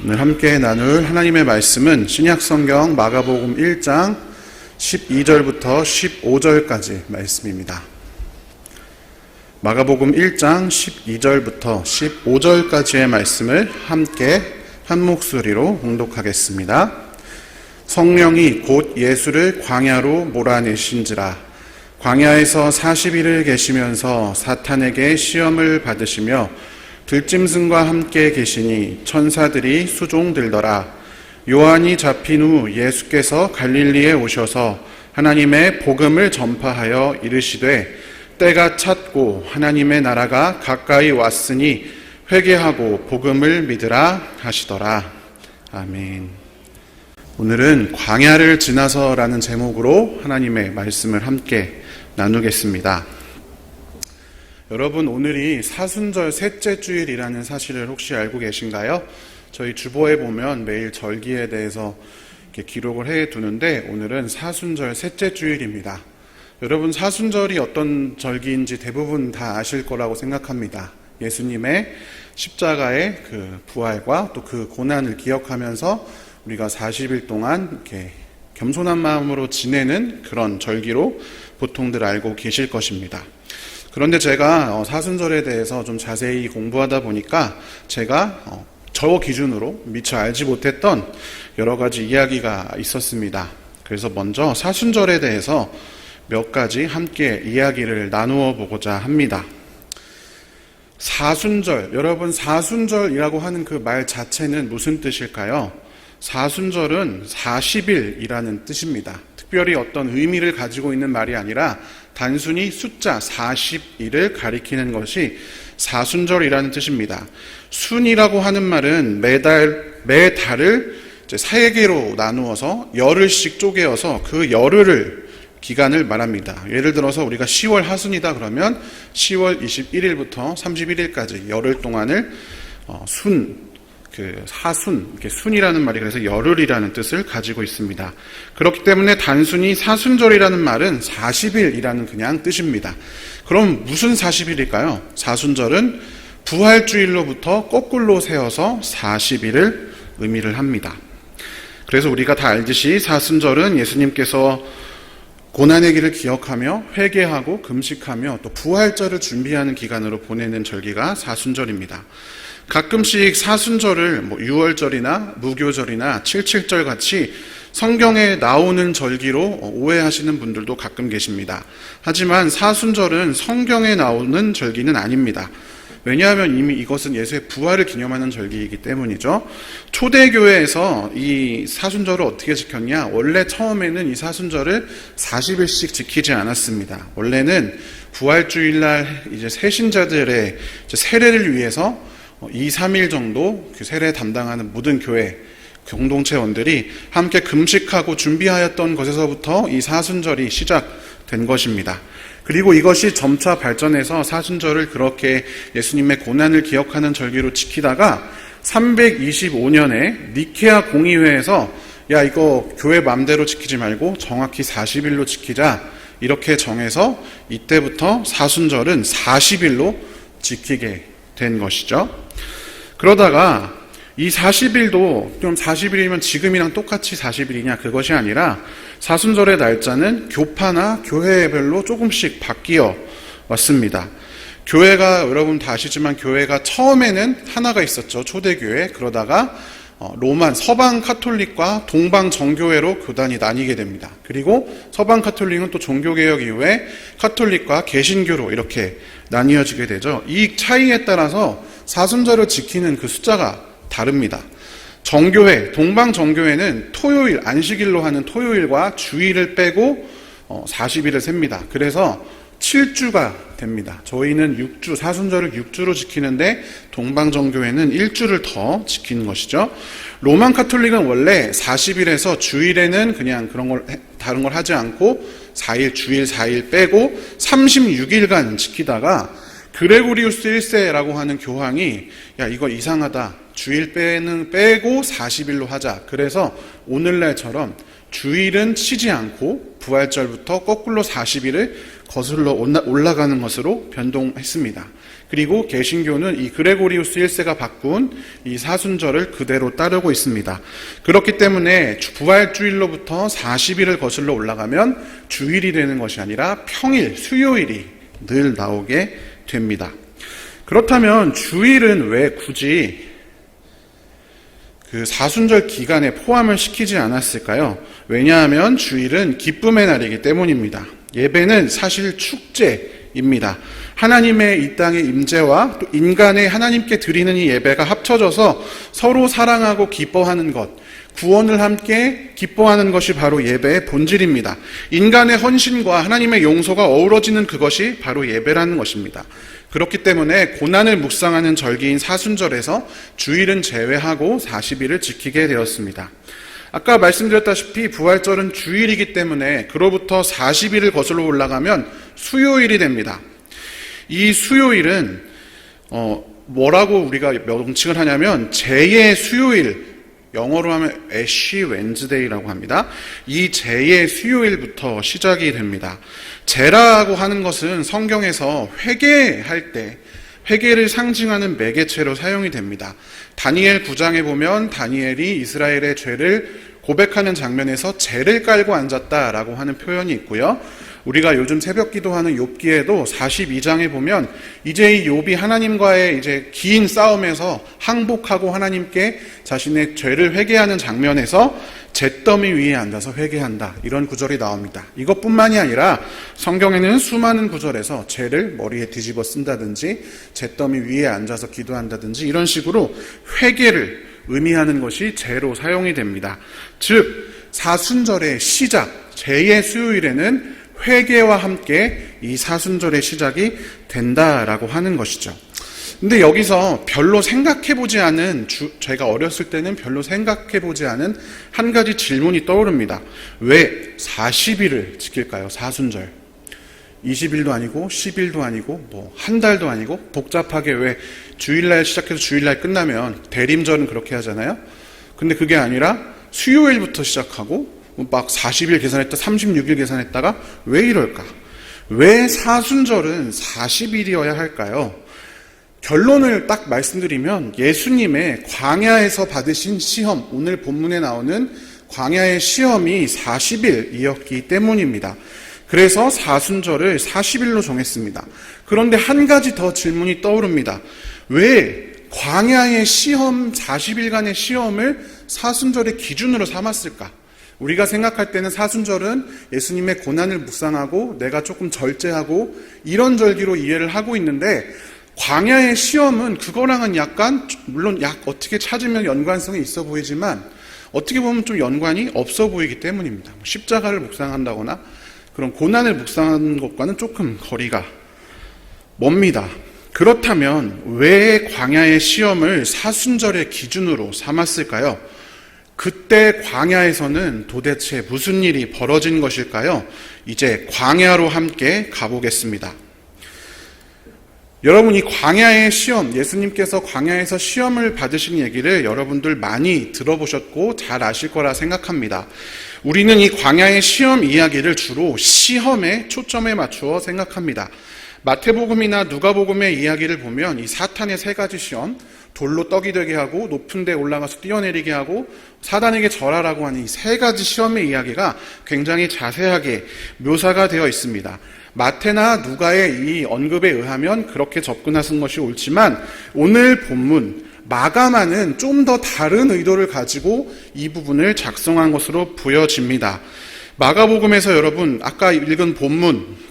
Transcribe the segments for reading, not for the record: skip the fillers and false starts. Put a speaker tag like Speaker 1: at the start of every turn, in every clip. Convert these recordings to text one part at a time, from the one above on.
Speaker 1: 오늘 함께 나눌 하나님의 말씀은 신약성경 마가복음 1장 12절부터 15절까지 말씀입니다. 마가복음 1장 12절부터 15절까지의 말씀을 함께 한 목소리로 봉독하겠습니다. 성령이 곧 예수를 광야로 몰아내신지라. 광야에서 40일을 계시면서 사탄에게 시험을 받으시며 들짐승과 함께 계시니 천사들이 수종들더라. 요한이 잡힌 후 예수께서 갈릴리에 오셔서 하나님의 복음을 전파하여 이르시되 때가 찼고 하나님의 나라가 가까이 왔으니 회개하고 복음을 믿으라 하시더라. 아멘. 오늘은 광야를 지나서라는 제목으로 하나님의 말씀을 함께 나누겠습니다. 여러분, 오늘이 사순절 셋째 주일이라는 사실을 혹시 알고 계신가요? 저희 주보에 보면 매일 절기에 대해서 이렇게 기록을 해두는데 오늘은 사순절 셋째 주일입니다. 여러분, 사순절이 어떤 절기인지 대부분 다 아실 거라고 생각합니다. 예수님의 십자가의 그 부활과 또 그 고난을 기억하면서 우리가 40일 동안 이렇게 겸손한 마음으로 지내는 그런 절기로 보통들 알고 계실 것입니다. 그런데 제가 사순절에 대해서 좀 자세히 공부하다 보니까 제가 저 기준으로 미처 알지 못했던 여러 가지 이야기가 있었습니다. 그래서 먼저 사순절에 대해서 몇 가지 함께 이야기를 나누어 보고자 합니다. 사순절, 여러분, 사순절이라고 하는 그 말 자체는 무슨 뜻일까요? 사순절은 40일이라는 뜻입니다. 특별히 어떤 의미를 가지고 있는 말이 아니라 단순히 숫자 40일을 가리키는 것이 사순절이라는 뜻입니다. 순이라고 하는 말은 매달을 이제 3개로 나누어서 열흘씩 쪼개어서 그 열흘을 기간을 말합니다. 예를 들어서 우리가 10월 하순이다 그러면 10월 21일부터 31일까지 열흘 동안을 하순, 이렇게 순이라는 말이 그래서 열흘이라는 뜻을 가지고 있습니다. 그렇기 때문에 단순히 사순절이라는 말은 40일이라는 그냥 뜻입니다. 그럼 무슨 40일일까요? 사순절은 부활주일로부터 거꾸로 세어서 40일을 의미를 합니다. 그래서 우리가 다 알듯이 사순절은 예수님께서 고난의 길을 기억하며 회개하고 금식하며 또 부활절을 준비하는 기간으로 보내는 절기가 사순절입니다. 가끔씩 사순절을 유월절이나 무교절이나 칠칠절 같이 성경에 나오는 절기로 오해하시는 분들도 가끔 계십니다. 하지만 사순절은 성경에 나오는 절기는 아닙니다. 왜냐하면 이미 이것은 예수의 부활을 기념하는 절기이기 때문이죠. 초대교회에서 이 사순절을 어떻게 지켰냐? 원래 처음에는 이 사순절을 40일씩 지키지 않았습니다. 원래는 부활주일날 이제 새신자들의 세례를 위해서 2, 3일 정도 그 세례 담당하는 모든 교회 공동체원들이 함께 금식하고 준비하였던 것에서부터 이 사순절이 시작된 것입니다. 그리고 이것이 점차 발전해서 사순절을 그렇게 예수님의 고난을 기억하는 절기로 지키다가 325년에 니케아 공의회에서 야, 이거 교회 맘대로 지키지 말고 정확히 40일로 지키자, 이렇게 정해서 이때부터 사순절은 40일로 지키게 된 것이죠. 그러다가 이 40일도 좀 40일이면 지금이랑 똑같이 40일이냐, 그것이 아니라 사순절의 날짜는 교파나 교회별로 조금씩 바뀌어 왔습니다. 교회가, 여러분 다 아시지만 교회가 처음에는 하나가 있었죠. 초대교회. 그러다가 로만 서방 카톨릭과 동방 정교회로 교단이 나뉘게 됩니다. 그리고 서방 카톨릭은 또 종교개혁 이후에 카톨릭과 개신교로 이렇게 나뉘어지게 되죠. 이 차이에 따라서 사순절을 지키는 그 숫자가 다릅니다. 정교회, 동방 정교회는 토요일, 안식일로 하는 토요일과 주일을 빼고 40일을 셉니다. 그래서 7주가 됩니다. 저희는 6주, 사순절을 6주로 지키는데 동방 정교회는 1주를 더 지키는 것이죠. 로만 카톨릭은 원래 40일에서 주일에는 그냥 다른 걸 하지 않고 4일, 주일 4일 빼고 36일간 지키다가 그레고리우스 1세라고 하는 교황이 야, 이거 이상하다. 주일 빼고 40일로 하자. 그래서 오늘날처럼 주일은 치지 않고 부활절부터 거꾸로 40일을 거슬러 올라가는 것으로 변동했습니다. 그리고 개신교는 이 그레고리우스 1세가 바꾼 이 사순절을 그대로 따르고 있습니다. 그렇기 때문에 부활주일로부터 40일을 거슬러 올라가면 주일이 되는 것이 아니라 평일, 수요일이 늘 나오게 됩니다. 그렇다면 주일은 왜 굳이 그 사순절 기간에 포함을 시키지 않았을까요? 왜냐하면 주일은 기쁨의 날이기 때문입니다. 예배는 사실 축제입니다. 하나님의 이 땅의 임재와 또 인간의 하나님께 드리는 이 예배가 합쳐져서 서로 사랑하고 기뻐하는 것, 구원을 함께 기뻐하는 것이 바로 예배의 본질입니다. 인간의 헌신과 하나님의 용서가 어우러지는 그것이 바로 예배라는 것입니다. 그렇기 때문에 고난을 묵상하는 절기인 사순절에서 주일은 제외하고 40일을 지키게 되었습니다. 아까 말씀드렸다시피 부활절은 주일이기 때문에 그로부터 40일을 거슬러 올라가면 수요일이 됩니다. 이 수요일은 뭐라고 우리가 명칭을 하냐면 제2의 수요일, 영어로 하면 애쉬 웬즈데이라고 합니다. 이 제2의 수요일부터 시작이 됩니다. 제라고 하는 것은 성경에서 회개할 때 회개를 상징하는 매개체로 사용이 됩니다. 다니엘 9장에 보면 다니엘이 이스라엘의 죄를 고백하는 장면에서 제를 깔고 앉았다라고 하는 표현이 있고요. 우리가 요즘 새벽 기도하는 욥기에도 42장에 보면 이제 이 욥이 하나님과의 이제 긴 싸움에서 항복하고 하나님께 자신의 죄를 회개하는 장면에서 잿더미 위에 앉아서 회개한다. 이런 구절이 나옵니다. 이것뿐만이 아니라 성경에는 수많은 구절에서 죄를 머리에 뒤집어 쓴다든지 잿더미 위에 앉아서 기도한다든지 이런 식으로 회개를 의미하는 것이 죄로 사용이 됩니다. 즉 사순절의 시작, 제2의 수요일에는 회개와 함께 이 사순절의 시작이 된다라고 하는 것이죠. 근데 여기서 별로 생각해보지 않은, 제가 어렸을 때는 별로 생각해보지 않은 한 가지 질문이 떠오릅니다. 왜 40일을 지킬까요? 사순절. 20일도 아니고 10일도 아니고 뭐 한 달도 아니고 복잡하게 왜 주일날 시작해서 주일날 끝나면 대림절은 그렇게 하잖아요. 근데 그게 아니라 수요일부터 시작하고 막 40일 계산했다 36일 계산했다가 왜 이럴까? 왜 사순절은 40일이어야 할까요? 결론을 딱 말씀드리면 예수님의 광야에서 받으신 시험, 오늘 본문에 나오는 광야의 시험이 40일이었기 때문입니다. 그래서 사순절을 40일로 정했습니다. 그런데 한 가지 더 질문이 떠오릅니다. 왜 광야의 시험, 40일간의 시험을 사순절의 기준으로 삼았을까? 우리가 생각할 때는 사순절은 예수님의 고난을 묵상하고 내가 조금 절제하고 이런 절기로 이해를 하고 있는데 광야의 시험은 그거랑은 약간, 물론 어떻게 찾으면 연관성이 있어 보이지만 어떻게 보면 좀 연관이 없어 보이기 때문입니다. 십자가를 묵상한다거나 그런 고난을 묵상하는 것과는 조금 거리가 멉니다. 그렇다면 왜 광야의 시험을 사순절의 기준으로 삼았을까요? 그때 광야에서는 도대체 무슨 일이 벌어진 것일까요? 이제 광야로 함께 가보겠습니다. 여러분, 이 광야의 시험, 예수님께서 광야에서 시험을 받으신 얘기를 여러분들 많이 들어보셨고 잘 아실 거라 생각합니다. 우리는 이 광야의 시험 이야기를 주로 시험에 초점에 맞추어 생각합니다. 마태복음이나 누가복음의 이야기를 보면 이 사탄의 세 가지 시험, 돌로 떡이 되게 하고 높은 데 올라가서 뛰어내리게 하고 사단에게 절하라고 하는 이 세 가지 시험의 이야기가 굉장히 자세하게 묘사가 되어 있습니다. 마태나 누가의 이 언급에 의하면 그렇게 접근하신 것이 옳지만 오늘 본문 마가만은 좀 더 다른 의도를 가지고 이 부분을 작성한 것으로 보여집니다. 마가복음에서 여러분 아까 읽은 본문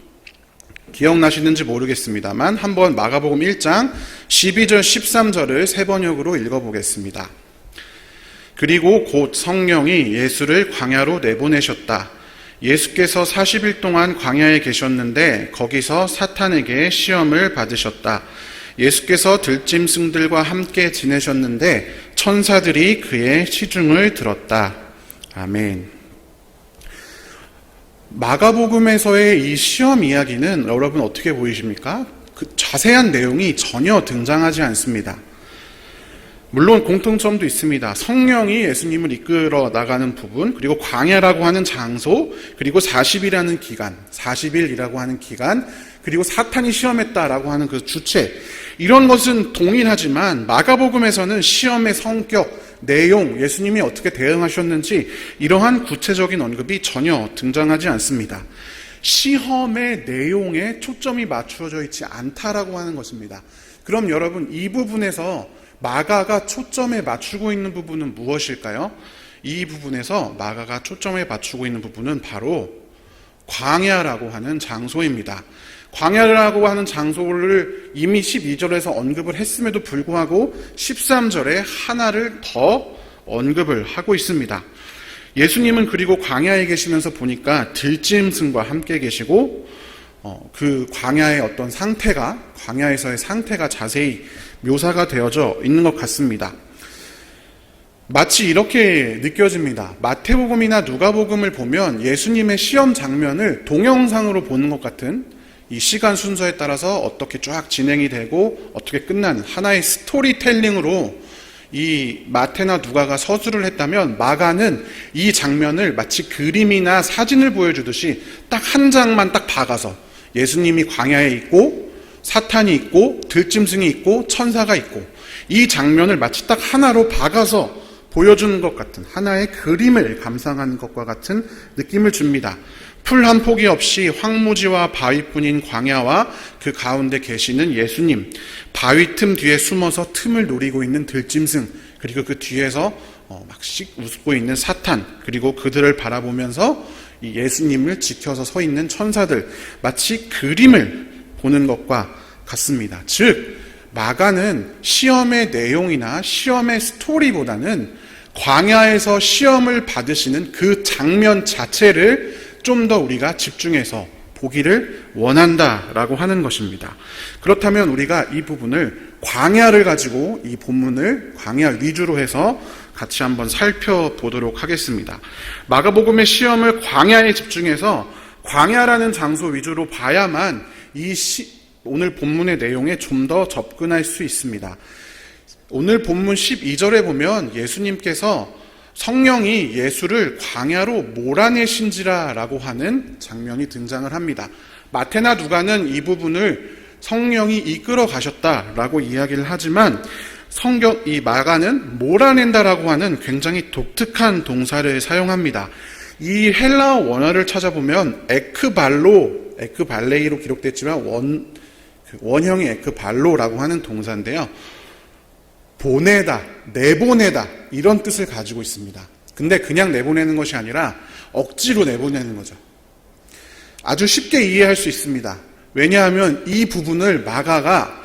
Speaker 1: 기억나시는지 모르겠습니다만 한번 마가복음 1장 12절 13절을 세 번역으로 읽어보겠습니다. 그리고 곧 성령이 예수를 광야로 내보내셨다. 예수께서 40일 동안 광야에 계셨는데 거기서 사탄에게 시험을 받으셨다. 예수께서 들짐승들과 함께 지내셨는데 천사들이 그의 시중을 들었다. 아멘. 마가복음에서의 이 시험 이야기는 여러분 어떻게 보이십니까? 그 자세한 내용이 전혀 등장하지 않습니다. 물론 공통점도 있습니다. 성령이 예수님을 이끌어 나가는 부분, 그리고 광야라고 하는 장소, 그리고 40일이라는 기간, 40일이라고 하는 기간, 그리고 사탄이 시험했다라고 하는 그 주체, 이런 것은 동일하지만 마가복음에서는 시험의 성격, 내용, 예수님이 어떻게 대응하셨는지 이러한 구체적인 언급이 전혀 등장하지 않습니다. 시험의 내용에 초점이 맞추어져 있지 않다라고 하는 것입니다. 그럼 여러분, 이 부분에서 마가가 초점에 맞추고 있는 부분은 무엇일까요? 이 부분에서 마가가 초점에 맞추고 있는 부분은 바로 광야라고 하는 장소입니다. 광야라고 하는 장소를 이미 12절에서 언급을 했음에도 불구하고 13절에 하나를 더 언급을 하고 있습니다. 예수님은 그리고 광야에 계시면서 보니까 들짐승과 함께 계시고 그 광야의 어떤 상태가, 광야에서의 상태가 자세히 묘사가 되어져 있는 것 같습니다. 마치 이렇게 느껴집니다. 마태복음이나 누가복음을 보면 예수님의 시험 장면을 동영상으로 보는 것 같은, 이 시간 순서에 따라서 어떻게 쫙 진행이 되고 어떻게 끝나는 하나의 스토리텔링으로 이 마태나 누가가 서술을 했다면, 마가는 이 장면을 마치 그림이나 사진을 보여주듯이 딱 한 장만 딱 박아서 예수님이 광야에 있고 사탄이 있고 들짐승이 있고 천사가 있고, 이 장면을 마치 딱 하나로 박아서 보여주는 것 같은, 하나의 그림을 감상하는 것과 같은 느낌을 줍니다. 풀 한 포기 없이 황무지와 바위뿐인 광야와 그 가운데 계시는 예수님, 바위 틈 뒤에 숨어서 틈을 노리고 있는 들짐승, 그리고 그 뒤에서 막씩 웃고 있는 사탄, 그리고 그들을 바라보면서 이 예수님을 지켜서 서 있는 천사들, 마치 그림을 보는 것과 같습니다. 즉, 마가는 시험의 내용이나 시험의 스토리보다는 광야에서 시험을 받으시는 그 장면 자체를 좀 더 우리가 집중해서 보기를 원한다라고 하는 것입니다. 그렇다면 우리가 이 부분을, 광야를 가지고 이 본문을 광야 위주로 해서 같이 한번 살펴보도록 하겠습니다. 마가복음의 시험을 광야에 집중해서 광야라는 장소 위주로 봐야만 오늘 본문의 내용에 좀 더 접근할 수 있습니다. 오늘 본문 12절에 보면 예수님께서 성령이 예수를 광야로 몰아내신지라 라고 하는 장면이 등장을 합니다. 마태나 누가는 이 부분을 성령이 이끌어 가셨다라고 이야기를 하지만, 이 마가는 몰아낸다라고 하는 굉장히 독특한 동사를 사용합니다. 이 헬라어 원어를 찾아보면 에크발레이로 기록됐지만 원형이 에크발로라고 하는 동사인데요. 보내다, 내보내다, 이런 뜻을 가지고 있습니다. 근데 그냥 내보내는 것이 아니라 억지로 내보내는 거죠. 아주 쉽게 이해할 수 있습니다. 왜냐하면 이 부분을 마가가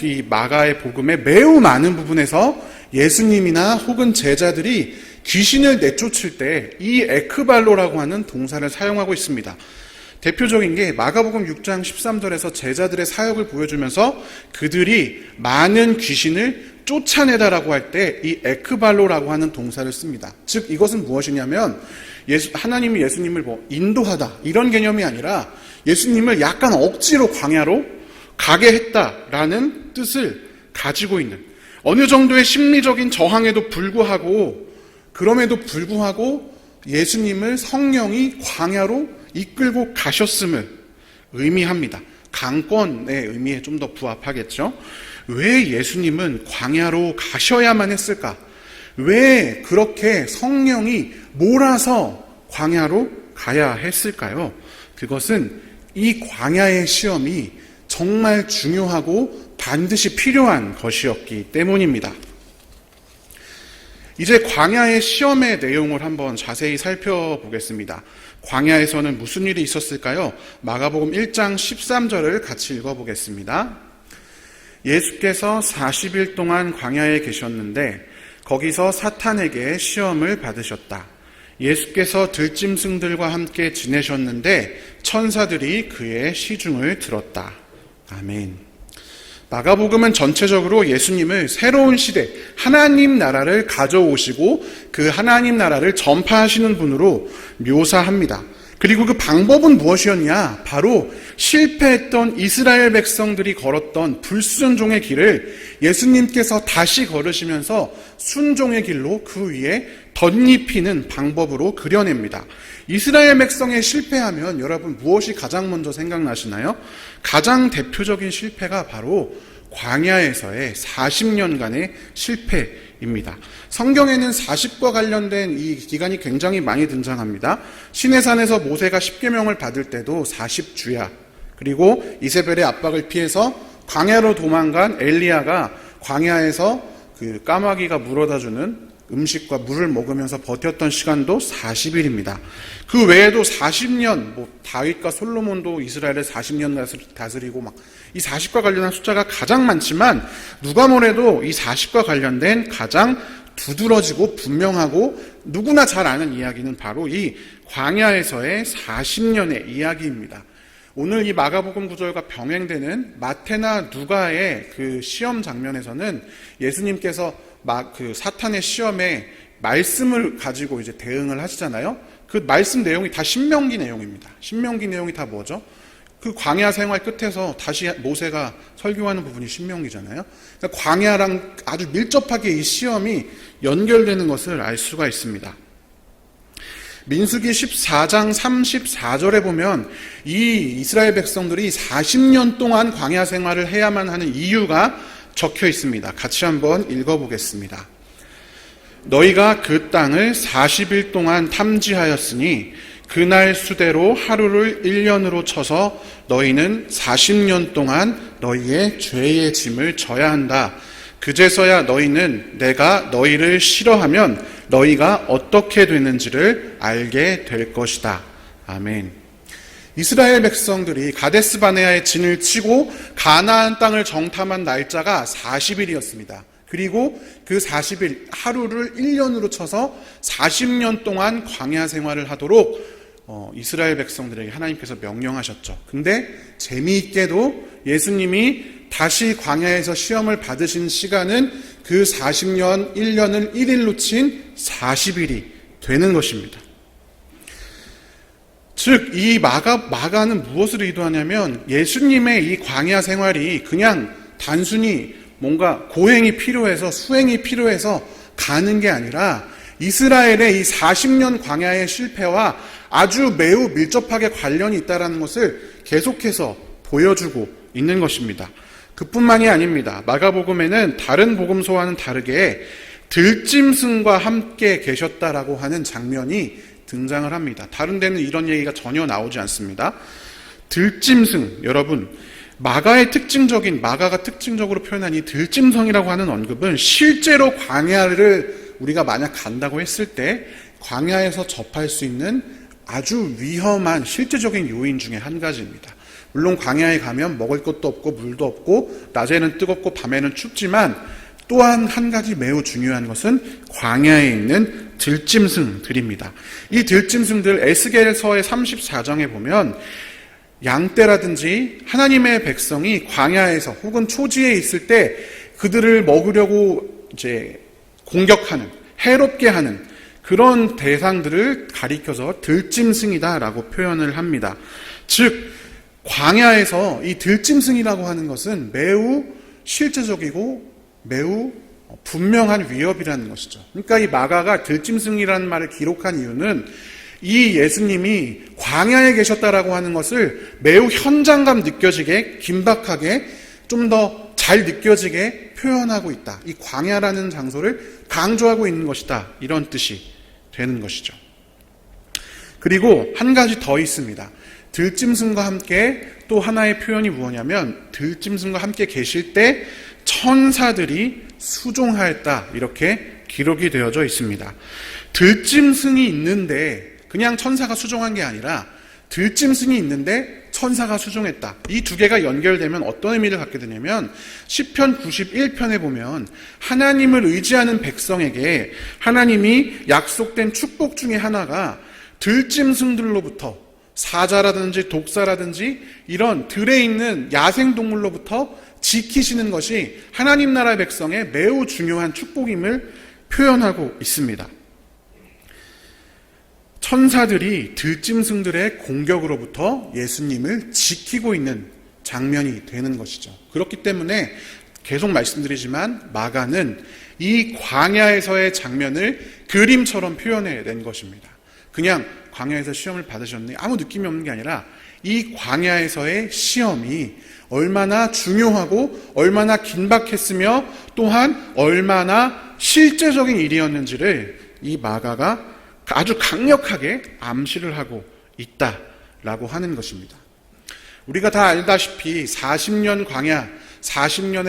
Speaker 1: 이 마가의 복음의 매우 많은 부분에서 예수님이나 혹은 제자들이 귀신을 내쫓을 때 이 에크발로라고 하는 동사를 사용하고 있습니다. 대표적인 게 마가복음 6장 13절에서 제자들의 사역을 보여주면서 그들이 많은 귀신을 쫓아내다라고 할 때 이 에크발로라고 하는 동사를 씁니다. 즉, 이것은 무엇이냐면 하나님이 예수님을 인도하다, 이런 개념이 아니라 예수님을 약간 억지로 광야로 가게 했다라는 뜻을 가지고 있는, 어느 정도의 심리적인 저항에도 불구하고, 그럼에도 불구하고 예수님을 성령이 광야로 이끌고 가셨음을 의미합니다. 강권의 의미에 좀 더 부합하겠죠. 왜 예수님은 광야로 가셔야만 했을까? 왜 그렇게 성령이 몰아서 광야로 가야 했을까요? 그것은 이 광야의 시험이 정말 중요하고 반드시 필요한 것이었기 때문입니다. 이제 광야의 시험의 내용을 한번 자세히 살펴보겠습니다. 광야에서는 무슨 일이 있었을까요? 마가복음 1장 13절을 같이 읽어보겠습니다. 예수께서 40일 동안 광야에 계셨는데 거기서 사탄에게 시험을 받으셨다. 예수께서 들짐승들과 함께 지내셨는데 천사들이 그의 시중을 들었다. 아멘. 마가복음은 전체적으로 예수님을 새로운 시대, 하나님 나라를 가져오시고 그 하나님 나라를 전파하시는 분으로 묘사합니다. 그리고 그 방법은 무엇이었냐? 바로 실패했던 이스라엘 백성들이 걸었던 불순종의 길을 예수님께서 다시 걸으시면서 순종의 길로 그 위에 덧입히는 방법으로 그려냅니다. 이스라엘 백성의 실패하면 여러분 무엇이 가장 먼저 생각나시나요? 가장 대표적인 실패가 바로 광야에서의 40년간의 실패입니다. 성경에는 40과 관련된 이 기간이 굉장히 많이 등장합니다. 시내산에서 모세가 십계명을 받을 때도 40주야. 그리고 이세벨의 압박을 피해서 광야로 도망간 엘리야가 광야에서 그 까마귀가 물어다주는 음식과 물을 먹으면서 버텼던 시간도 40일입니다. 그 외에도 40년, 다윗과 솔로몬도 이스라엘을 40년 다스리고 이 40과 관련한 숫자가 가장 많지만 누가 뭐래도 이 40과 관련된 가장 두드러지고 분명하고 누구나 잘 아는 이야기는 바로 이 광야에서의 40년의 이야기입니다. 오늘 이 마가복음 구절과 병행되는 마태나 누가의 그 시험 장면에서는 예수님께서 그 사탄의 시험에 말씀을 가지고 이제 대응을 하시잖아요. 그 말씀 내용이 다 신명기 내용입니다. 신명기 내용이 다 뭐죠? 그 광야 생활 끝에서 다시 모세가 설교하는 부분이 신명기잖아요. 그러니까 광야랑 아주 밀접하게 이 시험이 연결되는 것을 알 수가 있습니다. 민수기 14장 34절에 보면 이 이스라엘 백성들이 40년 동안 광야 생활을 해야만 하는 이유가 적혀 있습니다. 같이 한번 읽어보겠습니다. 너희가 그 땅을 40일 동안 탐지하였으니 그날 수대로 하루를 1년으로 쳐서 너희는 40년 동안 너희의 죄의 짐을 져야 한다. 그제서야 너희는 내가 너희를 싫어하면 너희가 어떻게 되는지를 알게 될 것이다. 아멘. 이스라엘 백성들이 가데스 바네아의 진을 치고 가나안 땅을 정탐한 날짜가 40일이었습니다. 그리고 그 40일 하루를 1년으로 쳐서 40년 동안 광야 생활을 하도록 이스라엘 백성들에게 하나님께서 명령하셨죠. 근데 재미있게도 예수님이 다시 광야에서 시험을 받으신 시간은 그 40년 1년을 1일로 친 40일이 되는 것입니다. 즉, 이 마가는 무엇을 의도하냐면 예수님의 이 광야 생활이 그냥 단순히 뭔가 고행이 필요해서 수행이 필요해서 가는 게 아니라 이스라엘의 이 40년 광야의 실패와 아주 매우 밀접하게 관련이 있다는 것을 계속해서 보여주고 있는 것입니다. 그뿐만이 아닙니다. 마가복음에는 다른 복음서와는 다르게 들짐승과 함께 계셨다라고 하는 장면이 등장을 합니다. 다른 데는 이런 얘기가 전혀 나오지 않습니다. 들짐승, 여러분, 마가가 특징적으로 표현한 이 들짐승이라고 하는 언급은 실제로 광야를 우리가 만약 간다고 했을 때 광야에서 접할 수 있는 아주 위험한 실제적인 요인 중에 한 가지입니다. 물론 광야에 가면 먹을 것도 없고 물도 없고 낮에는 뜨겁고 밤에는 춥지만 또한 한 가지 매우 중요한 것은 광야에 있는 들짐승들입니다. 이 들짐승들 에스겔서의 34장에 보면 양떼라든지 하나님의 백성이 광야에서 혹은 초지에 있을 때 그들을 먹으려고 이제 공격하는, 해롭게 하는 그런 대상들을 가리켜서 들짐승이다라고 표현을 합니다. 즉, 광야에서 이 들짐승이라고 하는 것은 매우 실제적이고 매우 분명한 위협이라는 것이죠. 그러니까 이 마가가 들짐승이라는 말을 기록한 이유는 이 예수님이 광야에 계셨다라고 하는 것을 매우 현장감 느껴지게, 긴박하게, 좀 더 잘 느껴지게 표현하고 있다. 이 광야라는 장소를 강조하고 있는 것이다. 이런 뜻이 되는 것이죠. 그리고 한 가지 더 있습니다. 들짐승과 함께 또 하나의 표현이 무엇이냐면 들짐승과 함께 계실 때 천사들이 수종하였다. 이렇게 기록이 되어져 있습니다. 들짐승이 있는데 그냥 천사가 수종한 게 아니라 들짐승이 있는데 천사가 수종했다. 이 두 개가 연결되면 어떤 의미를 갖게 되냐면 시편 91편에 보면 하나님을 의지하는 백성에게 하나님이 약속된 축복 중에 하나가 들짐승들로부터 사자라든지 독사라든지 이런 들에 있는 야생동물로부터 지키시는 것이 하나님 나라 백성의 매우 중요한 축복임을 표현하고 있습니다. 천사들이 들짐승들의 공격으로부터 예수님을 지키고 있는 장면이 되는 것이죠. 그렇기 때문에 계속 말씀드리지만 마가는 이 광야에서의 장면을 그림처럼 표현해낸 것입니다. 그냥 광야에서 시험을 받으셨네 아무 느낌이 없는 게 아니라 이 광야에서의 시험이 얼마나 중요하고 얼마나 긴박했으며 또한 얼마나 실제적인 일이었는지를 이 마가가 아주 강력하게 암시를 하고 있다라고 하는 것입니다. 우리가 다 알다시피 40년의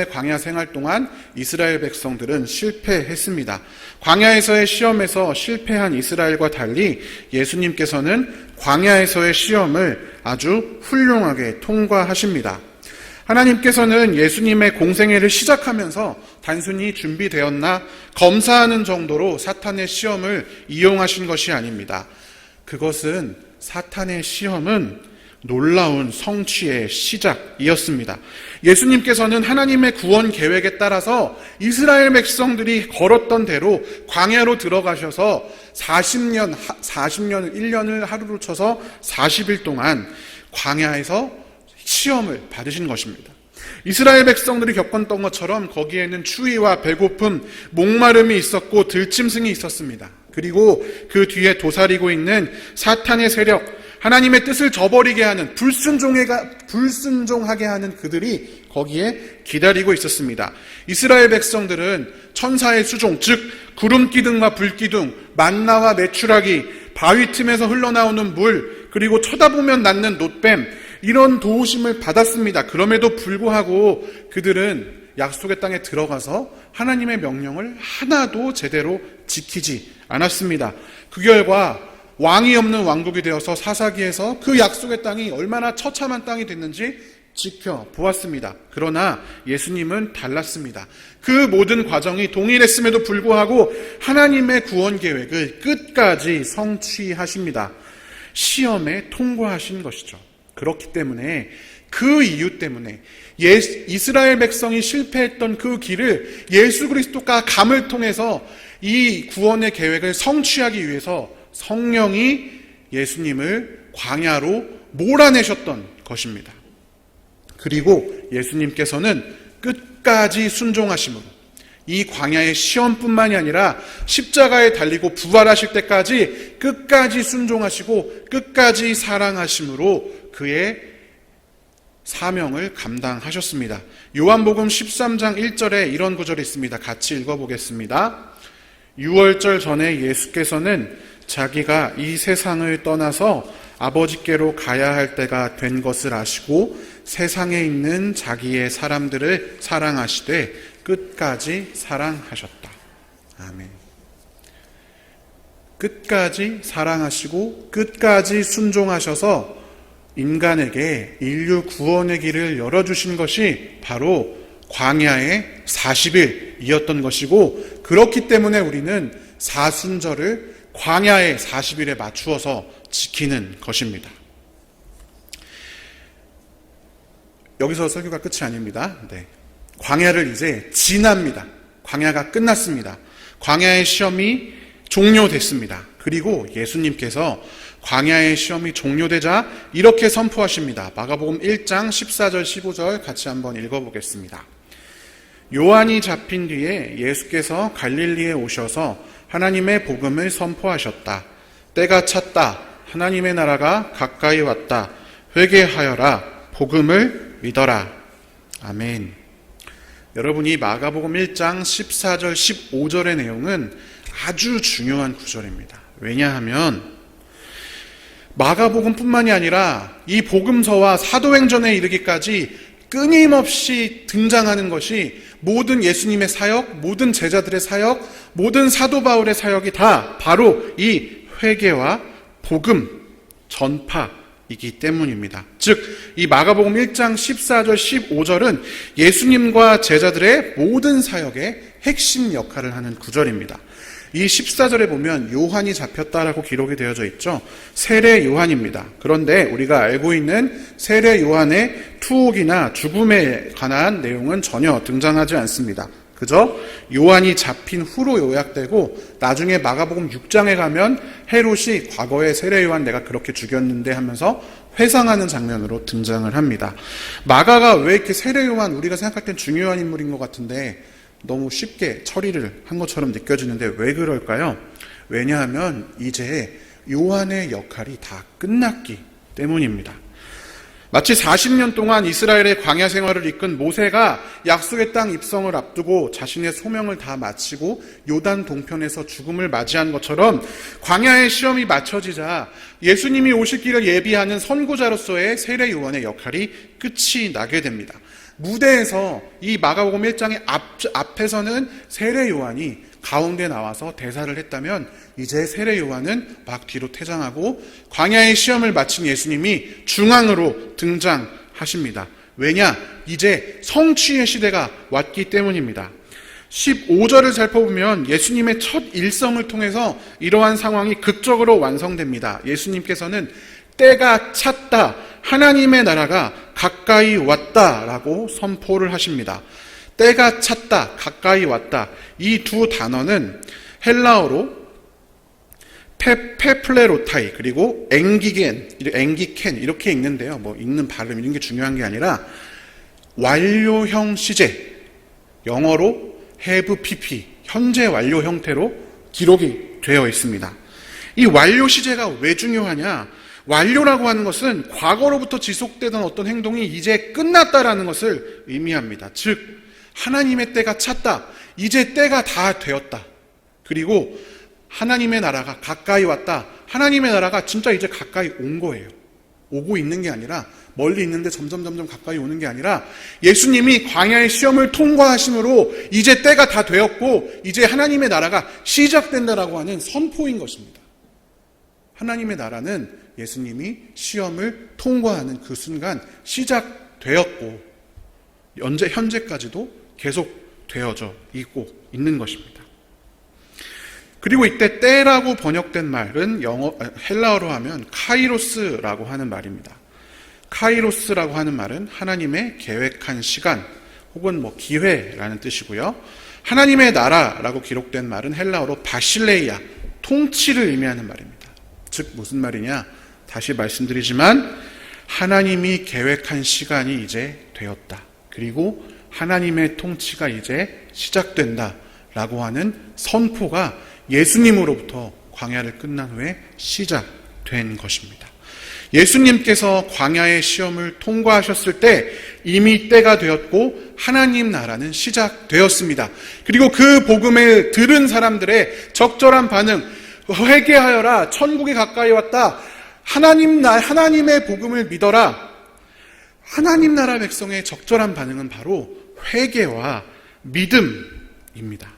Speaker 1: 광야 생활 동안 이스라엘 백성들은 실패했습니다. 광야에서의 시험에서 실패한 이스라엘과 달리 예수님께서는 광야에서의 시험을 아주 훌륭하게 통과하십니다. 하나님께서는 예수님의 공생애를 시작하면서 단순히 준비되었나 검사하는 정도로 사탄의 시험을 이용하신 것이 아닙니다. 그것은 사탄의 시험은 놀라운 성취의 시작이었습니다. 예수님께서는 하나님의 구원 계획에 따라서 이스라엘 백성들이 걸었던 대로 광야로 들어가셔서 40년을 1년을 하루로 쳐서 40일 동안 광야에서 시험을 받으신 것입니다. 이스라엘 백성들이 겪었던 것처럼 거기에는 추위와 배고픔, 목마름이 있었고 들짐승이 있었습니다. 그리고 그 뒤에 도사리고 있는 사탄의 세력, 하나님의 뜻을 저버리게 하는 불순종하게 하는 그들이 거기에 기다리고 있었습니다. 이스라엘 백성들은 천사의 수종, 즉 구름 기둥과 불 기둥, 만나와 메추라기, 바위 틈에서 흘러나오는 물, 그리고 쳐다보면 낫는 놋뱀, 이런 도우심을 받았습니다. 그럼에도 불구하고 그들은 약속의 땅에 들어가서 하나님의 명령을 하나도 제대로 지키지 않았습니다. 그 결과 왕이 없는 왕국이 되어서 사사기에서 그 약속의 땅이 얼마나 처참한 땅이 됐는지 지켜보았습니다. 그러나 예수님은 달랐습니다. 그 모든 과정이 동일했음에도 불구하고 하나님의 구원 계획을 끝까지 성취하십니다. 시험에 통과하신 것이죠. 그렇기 때문에 그 이유 때문에 이스라엘 백성이 실패했던 그 길을 예수 그리스도가 감을 통해서 이 구원의 계획을 성취하기 위해서 성령이 예수님을 광야로 몰아내셨던 것입니다. 그리고 예수님께서는 끝까지 순종하심으로 이 광야의 시험뿐만이 아니라 십자가에 달리고 부활하실 때까지 끝까지 순종하시고 끝까지 사랑하심으로 그의 사명을 감당하셨습니다. 요한복음 13장 1절에 이런 구절이 있습니다. 같이 읽어보겠습니다. 유월절 전에 예수께서는 자기가 이 세상을 떠나서 아버지께로 가야 할 때가 된 것을 아시고 세상에 있는 자기의 사람들을 사랑하시되 끝까지 사랑하셨다. 아멘. 끝까지 사랑하시고 끝까지 순종하셔서 인간에게 인류 구원의 길을 열어주신 것이 바로 광야의 40일이었던 것이고, 그렇기 때문에 우리는 사순절을 광야의 40일에 맞추어서 지키는 것입니다. 여기서 설교가 끝이 아닙니다. 광야를 이제 지납니다. 광야가 끝났습니다. 광야의 시험이 종료됐습니다. 그리고 예수님께서 광야의 시험이 종료되자 이렇게 선포하십니다. 마가복음 1장 14절 15절 같이 한번 읽어보겠습니다. 요한이 잡힌 뒤에 예수께서 갈릴리에 오셔서 하나님의 복음을 선포하셨다. 때가 찼다. 하나님의 나라가 가까이 왔다. 회개하여라. 복음을 믿어라. 아멘. 여러분이 마가복음 1장 14절 15절의 내용은 아주 중요한 구절입니다. 왜냐하면 마가복음뿐만이 아니라 이 복음서와 사도행전에 이르기까지 끊임없이 등장하는 것이 모든 예수님의 사역, 모든 제자들의 사역, 모든 사도 바울의 사역이 다 바로 이 회개와 복음 전파이기 때문입니다. 즉, 이 마가복음 1장 14절 15절은 예수님과 제자들의 모든 사역의 핵심 역할을 하는 구절입니다. 이 14절에 보면 요한이 잡혔다라고 기록이 되어져 있죠. 세례 요한입니다. 그런데 우리가 알고 있는 세례 요한의 투옥이나 죽음에 관한 내용은 전혀 등장하지 않습니다. 그저 요한이 잡힌 후로 요약되고 나중에 마가복음 6장에 가면 헤롯이 과거에 세례 요한 내가 그렇게 죽였는데 하면서 회상하는 장면으로 등장을 합니다. 마가가 왜 이렇게 세례 요한 우리가 생각할 땐 중요한 인물인 것 같은데 너무 쉽게 처리를 한 것처럼 느껴지는데 왜 그럴까요? 왜냐하면 이제 요한의 역할이 다 끝났기 때문입니다. 마치 40년 동안 이스라엘의 광야 생활을 이끈 모세가 약속의 땅 입성을 앞두고 자신의 소명을 다 마치고 요단 동편에서 죽음을 맞이한 것처럼 광야의 시험이 맞춰지자 예수님이 오실 길을 예비하는 선구자로서의 세례 요한의 역할이 끝이 나게 됩니다. 무대에서 이 마가복음 1장의 앞에서는 세례 요한이 가운데 나와서 대사를 했다면 이제 세례 요한은 막 뒤로 퇴장하고 광야의 시험을 마친 예수님이 중앙으로 등장하십니다. 왜냐? 이제 성취의 시대가 왔기 때문입니다. 15절을 살펴보면 예수님의 첫 일성을 통해서 이러한 상황이 극적으로 완성됩니다. 예수님께서는 때가 찼다, 하나님의 나라가 가까이 왔다라고 선포를 하십니다. 때가 찼다, 가까이 왔다. 이 두 단어는 헬라어로 페플레로타이 그리고 앵기켄 이렇게 읽는데요. 뭐 읽는 발음 이런 게 중요한 게 아니라 완료형 시제, 영어로 have pp, 현재 완료 형태로 기록이 되어 있습니다. 이 완료 시제가 왜 중요하냐? 완료라고 하는 것은 과거로부터 지속되던 어떤 행동이 이제 끝났다라는 것을 의미합니다. 즉 하나님의 때가 찼다. 이제 때가 다 되었다. 그리고 하나님의 나라가 가까이 왔다. 하나님의 나라가 진짜 이제 가까이 온 거예요. 오고 있는 게 아니라 멀리 있는데 점점 가까이 오는 게 아니라 예수님이 광야의 시험을 통과하심으로 이제 때가 다 되었고 이제 하나님의 나라가 시작된다라고 하는 선포인 것입니다. 하나님의 나라는 예수님이 시험을 통과하는 그 순간 시작되었고 현재까지도 계속 되어져 있는 것입니다. 그리고 이때 때라고 번역된 말은 헬라어로 하면 카이로스라고 하는 말입니다. 카이로스라고 하는 말은 하나님의 계획한 시간 혹은 기회라는 뜻이고요. 하나님의 나라라고 기록된 말은 헬라어로 바실레이아, 통치를 의미하는 말입니다. 즉 무슨 말이냐? 다시 말씀드리지만 하나님이 계획한 시간이 이제 되었다. 그리고 하나님의 통치가 이제 시작된다라고 하는 선포가 예수님으로부터 광야를 끝난 후에 시작된 것입니다. 예수님께서 광야의 시험을 통과하셨을 때 이미 때가 되었고 하나님 나라는 시작되었습니다. 그리고 그 복음을 들은 사람들의 적절한 반응, 회개하여라, 천국이 가까이 왔다, 하나님의 복음을 믿어라. 하나님 나라 백성의 적절한 반응은 바로 회개와 믿음입니다.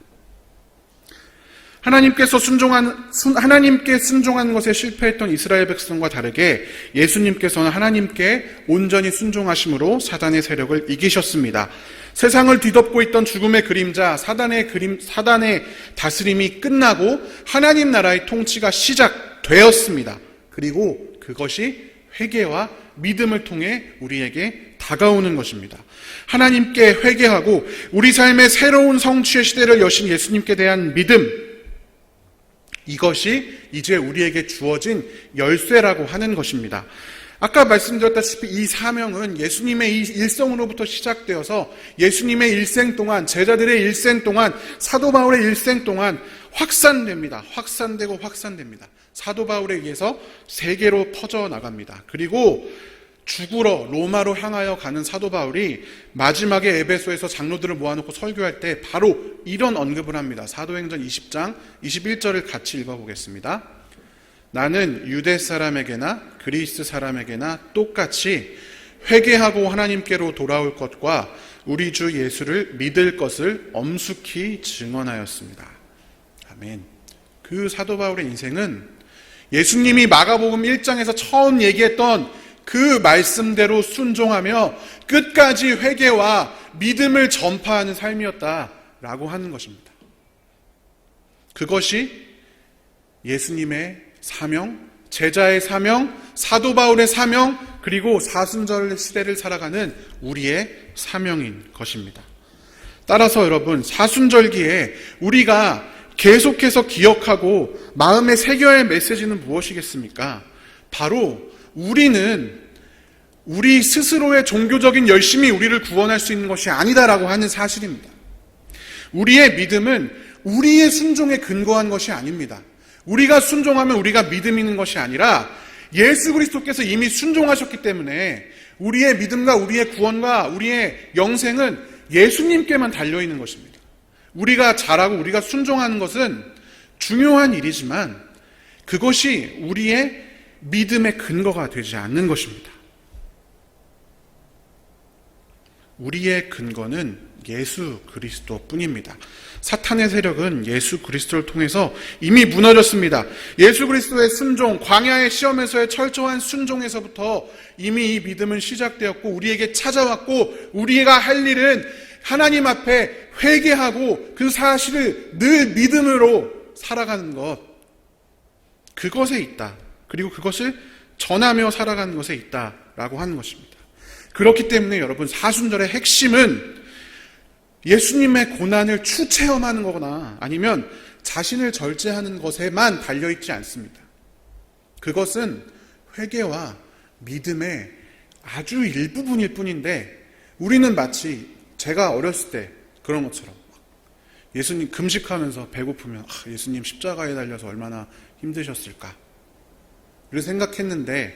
Speaker 1: 하나님께 순종한 것에 실패했던 이스라엘 백성과 다르게 예수님께서는 하나님께 온전히 순종하심으로 사단의 세력을 이기셨습니다. 세상을 뒤덮고 있던 죽음의 그림자, 사단의 다스림이 끝나고 하나님 나라의 통치가 시작되었습니다. 그리고 그것이 회개와 믿음을 통해 우리에게 다가오는 것입니다. 하나님께 회개하고 우리 삶의 새로운 성취의 시대를 여신 예수님께 대한 믿음, 이것이 이제 우리에게 주어진 열쇠라고 하는 것입니다. 아까 말씀드렸다시피 이 사명은 예수님의 이 일성으로부터 시작되어서 예수님의 일생 동안, 제자들의 일생 동안, 사도 바울의 일생 동안 확산됩니다. 확산됩니다. 사도 바울에 의해서 세계로 퍼져나갑니다. 그리고 죽으러 로마로 향하여 가는 사도 바울이 마지막에 에베소에서 장로들을 모아놓고 설교할 때 바로 이런 언급을 합니다. 사도행전 20장 21절을 같이 읽어보겠습니다. 나는 유대 사람에게나 그리스 사람에게나 똑같이 회개하고 하나님께로 돌아올 것과 우리 주 예수를 믿을 것을 엄숙히 증언하였습니다. 아멘. 그 사도 바울의 인생은 예수님이 마가복음 1장에서 처음 얘기했던 그 말씀대로 순종하며 끝까지 회개와 믿음을 전파하는 삶이었다라고 하는 것입니다. 그것이 예수님의 사명, 제자의 사명, 사도 바울의 사명, 그리고 사순절 시대를 살아가는 우리의 사명인 것입니다. 따라서 여러분, 사순절기에 우리가 계속해서 기억하고 마음에 새겨야 할 메시지는 무엇이겠습니까? 바로 우리는 우리 스스로의 종교적인 열심이 우리를 구원할 수 있는 것이 아니다라고 하는 사실입니다. 우리의 믿음은 우리의 순종에 근거한 것이 아닙니다. 우리가 순종하면 우리가 믿음 있는 것이 아니라 예수 그리스도께서 이미 순종하셨기 때문에 우리의 믿음과 우리의 구원과 우리의 영생은 예수님께만 달려있는 것입니다. 우리가 잘하고 우리가 순종하는 것은 중요한 일이지만 그것이 우리의 믿음의 근거가 되지 않는 것입니다. 우리의 근거는 예수 그리스도 뿐입니다. 사탄의 세력은 예수 그리스도를 통해서 이미 무너졌습니다. 예수 그리스도의 순종, 광야의 시험에서의 철저한 순종에서부터 이미 이 믿음은 시작되었고 우리에게 찾아왔고 우리가 할 일은 하나님 앞에 회개하고 그 사실을 늘 믿음으로 살아가는 것, 그것에 있다. 그리고 그것을 전하며 살아가는 것에 있다라고 하는 것입니다. 그렇기 때문에 여러분, 사순절의 핵심은 예수님의 고난을 추체험하는 거거나 아니면 자신을 절제하는 것에만 달려있지 않습니다. 그것은 회개와 믿음의 아주 일부분일 뿐인데 우리는 마치 제가 어렸을 때 그런 것처럼 예수님 금식하면서 배고프면 예수님 십자가에 달려서 얼마나 힘드셨을까 를 생각했는데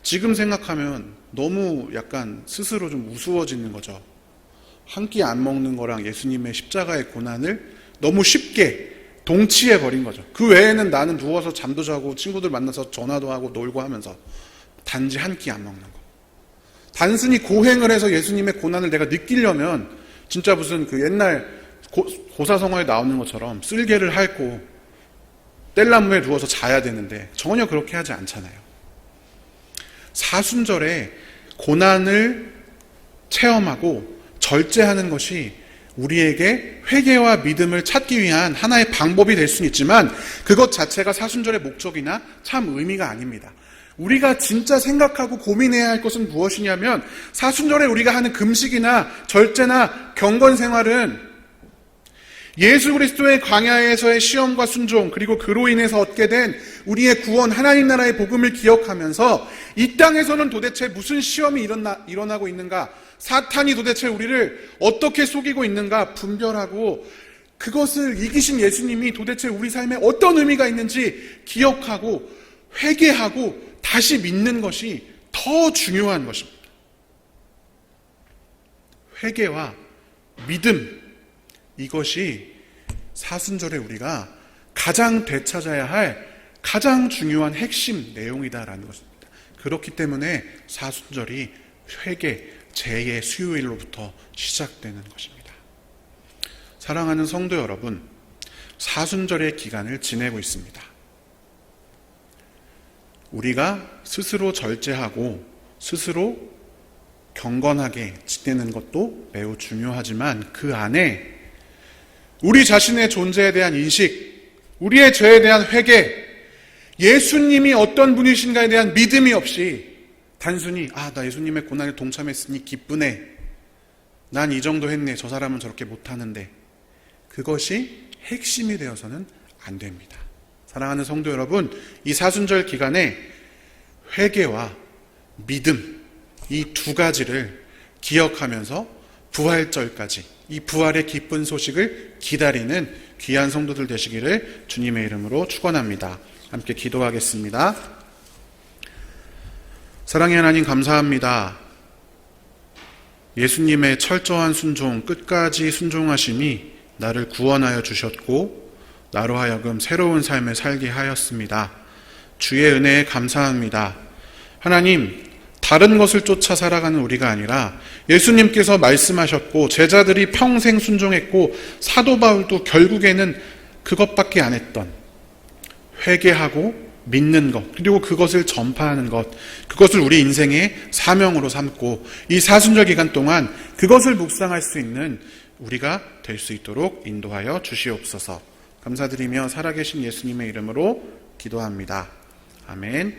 Speaker 1: 지금 생각하면 너무 약간 스스로 좀 우스워지는 거죠. 한 끼 안 먹는 거랑 예수님의 십자가의 고난을 너무 쉽게 동치해버린 거죠. 그 외에는 나는 누워서 잠도 자고 친구들 만나서 전화도 하고 놀고 하면서 단지 한 끼 안 먹는 거. 단순히 고행을 해서 예수님의 고난을 내가 느끼려면 진짜 무슨 그 옛날 고사성어에 나오는 것처럼 쓸개를 핥고 뗄나무에 누워서 자야 되는데 전혀 그렇게 하지 않잖아요. 사순절에 고난을 체험하고 절제하는 것이 우리에게 회개와 믿음을 찾기 위한 하나의 방법이 될 수는 있지만 그것 자체가 사순절의 목적이나 참 의미가 아닙니다. 우리가 진짜 생각하고 고민해야 할 것은 무엇이냐면 사순절에 우리가 하는 금식이나 절제나 경건 생활은 예수 그리스도의 광야에서의 시험과 순종 그리고 그로 인해서 얻게 된 우리의 구원 하나님 나라의 복음을 기억하면서 이 땅에서는 도대체 무슨 시험이 일어나고 있는가, 사탄이 도대체 우리를 어떻게 속이고 있는가 분별하고 그것을 이기신 예수님이 도대체 우리 삶에 어떤 의미가 있는지 기억하고 회개하고 다시 믿는 것이 더 중요한 것입니다. 회개와 믿음, 이것이 사순절에 우리가 가장 되찾아야 할 가장 중요한 핵심 내용이다라는 것입니다. 그렇기 때문에 사순절이 회개, 재의 수요일로부터 시작되는 것입니다. 사랑하는 성도 여러분, 사순절의 기간을 지내고 있습니다. 우리가 스스로 절제하고 스스로 경건하게 지내는 것도 매우 중요하지만 그 안에 우리 자신의 존재에 대한 인식, 우리의 죄에 대한 회개, 예수님이 어떤 분이신가에 대한 믿음이 없이 단순히 나 예수님의 고난에 동참했으니 기쁘네, 난 이 정도 했네, 저 사람은 저렇게 못하는데, 그것이 핵심이 되어서는 안 됩니다. 사랑하는 성도 여러분, 이 사순절 기간에 회개와 믿음, 이 두 가지를 기억하면서 부활절까지 이 부활의 기쁜 소식을 기다리는 귀한 성도들 되시기를 주님의 이름으로 축원합니다. 함께 기도하겠습니다. 사랑의 하나님, 감사합니다. 예수님의 철저한 순종, 끝까지 순종하심이 나를 구원하여 주셨고 나로 하여금 새로운 삶을 살게 하였습니다. 주의 은혜에 감사합니다. 하나님, 다른 것을 쫓아 살아가는 우리가 아니라 예수님께서 말씀하셨고 제자들이 평생 순종했고 사도 바울도 결국에는 그것밖에 안 했던 회개하고 믿는 것, 그리고 그것을 전파하는 것, 그것을 우리 인생의 사명으로 삼고 이 사순절 기간 동안 그것을 묵상할 수 있는 우리가 될 수 있도록 인도하여 주시옵소서. 감사드리며 살아계신 예수님의 이름으로 기도합니다. 아멘.